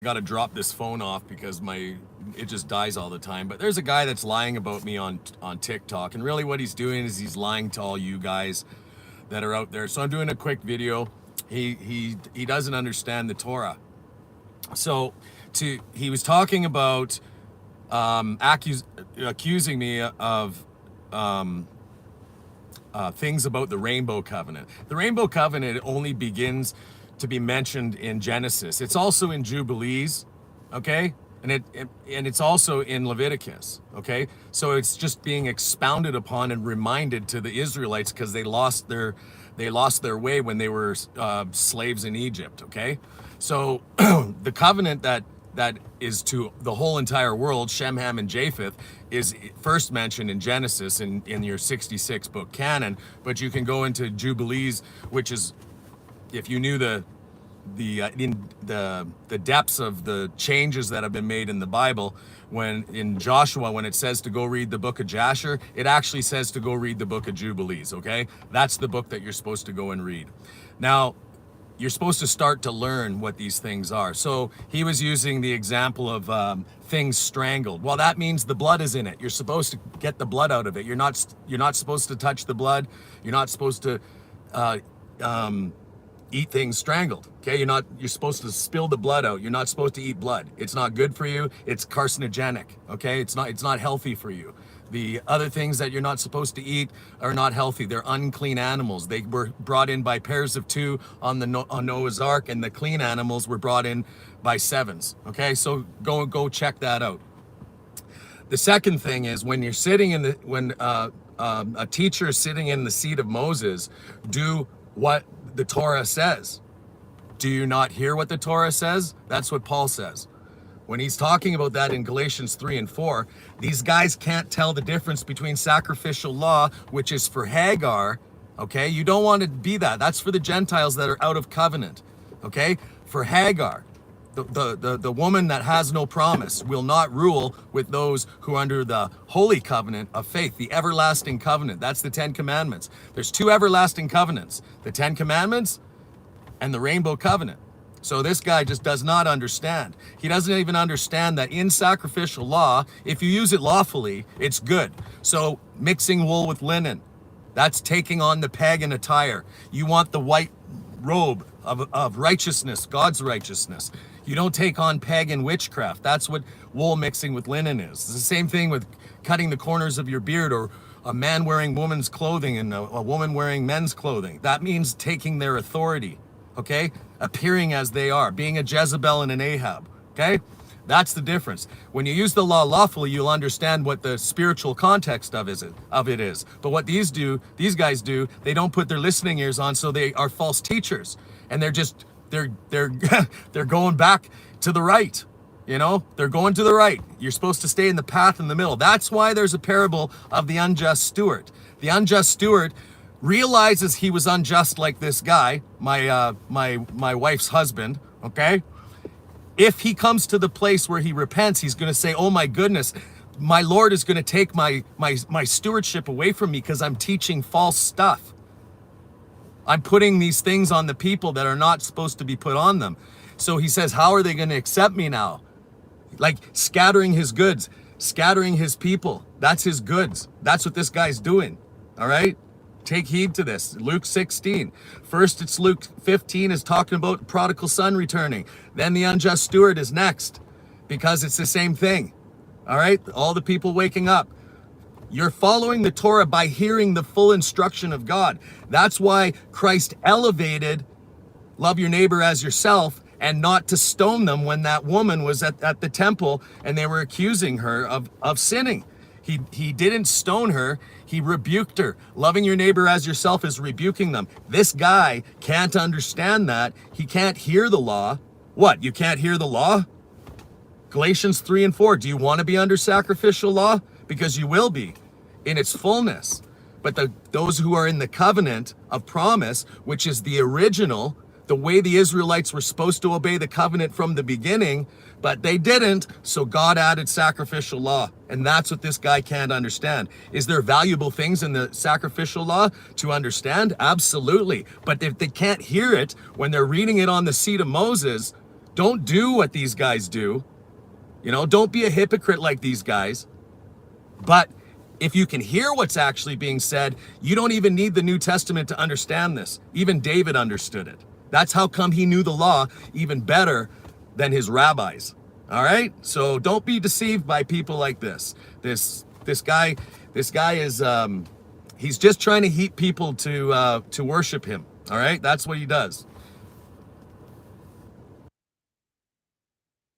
got to drop this phone off because it just dies all the time. But there's a guy that's lying about me on TikTok, and really what he's doing is he's lying to all you guys that are out there. So I'm doing a quick video. He doesn't understand the Torah. So he was talking about accusing me of things about the Rainbow Covenant. The Rainbow Covenant only begins to be mentioned in Genesis. It's also in Jubilees, okay? And it's also in Leviticus, okay? So it's just being expounded upon and reminded to the Israelites because they lost their way when they were slaves in Egypt, okay? So the covenant that is to the whole entire world, Shem, Ham, and Japheth, is first mentioned in Genesis in your 66 book canon, but you can go into Jubilees, which is, if you knew the depths of the changes that have been made in the Bible, when in Joshua, when it says to go read the book of Jasher, it actually says to go read the book of Jubilees, okay? That's the book that you're supposed to go and read. Now, you're supposed to start to learn what these things are. So he was using the example of things strangled. Well, that means the blood is in it. You're supposed to get the blood out of it. You're not supposed to touch the blood. You're not supposed to eat things strangled. Okay, you're supposed to spill the blood out. You're not supposed to eat blood. It's not good for you. It's carcinogenic. Okay, it's not healthy for you. The other things that you're not supposed to eat are not healthy. They're unclean animals. They were brought in by pairs of two on Noah's Ark, and the clean animals were brought in by sevens. Okay, so go check that out. The second thing is, when you're sitting when a teacher is sitting in the seat of Moses, do what the Torah says. Do you not hear what the Torah says? That's what Paul says. When he's talking about that in Galatians 3 and 4, these guys can't tell the difference between sacrificial law, which is for Hagar, okay? You don't want to be that. That's for the Gentiles that are out of covenant, okay? For Hagar, the woman that has no promise will not rule with those who are under the holy covenant of faith, the everlasting covenant. That's the 10 commandments. There's two everlasting covenants, the 10 commandments and the Rainbow Covenant. So this guy just does not understand. He doesn't even understand that in sacrificial law, if you use it lawfully, it's good. So mixing wool with linen, that's taking on the pagan attire. You want the white robe of righteousness, God's righteousness. You don't take on pagan witchcraft. That's what wool mixing with linen is. It's the same thing with cutting the corners of your beard, or a man wearing woman's clothing and a woman wearing men's clothing. That means taking their authority. Okay, appearing as they are, being a Jezebel and an Ahab. Okay, that's the difference. When you use the law lawfully, you'll understand what the spiritual context of it is. But what these guys do, they don't put their listening ears on, so they are false teachers, and they're they're going back to the right. You know, they're going to the right. You're supposed to stay in the path in the middle. That's why there's a parable of the unjust steward. The unjust steward realizes he was unjust like this guy, my wife's husband, okay? If he comes to the place where he repents, he's going to say, oh my goodness, my Lord is going to take my stewardship away from me because I'm teaching false stuff. I'm putting these things on the people that are not supposed to be put on them. So he says, how are they going to accept me now? Like scattering his goods, scattering his people. That's his goods. That's what this guy's doing, all right? Take heed to this. Luke 16. First, it's Luke 15 is talking about the prodigal son returning. Then the unjust steward is next, because it's the same thing. All right? All the people waking up. You're following the Torah by hearing the full instruction of God. That's why Christ elevated love your neighbor as yourself, and not to stone them when that woman was at the temple and they were accusing her of sinning. He didn't stone her, he rebuked her. Loving your neighbor as yourself is rebuking them. This guy can't understand that. He can't hear the law. What, you can't hear the law? Galatians 3 and 4, do you want to be under sacrificial law? Because you will be in its fullness. But those who are in the covenant of promise, which is the original, the way the Israelites were supposed to obey the covenant from the beginning, but they didn't, so God added sacrificial law. And that's what this guy can't understand. Is there valuable things in the sacrificial law to understand? Absolutely. But if they can't hear it when they're reading it on the seat of Moses, Don't do what these guys do. You know, don't be a hypocrite like these guys. But if you can hear what's actually being said, you don't even need the New Testament to understand this. Even David understood it. That's how come he knew the law even better than his rabbis. All right? So don't be deceived by people like this. This guy is he's just trying to heat people to worship him. All right? That's what he does.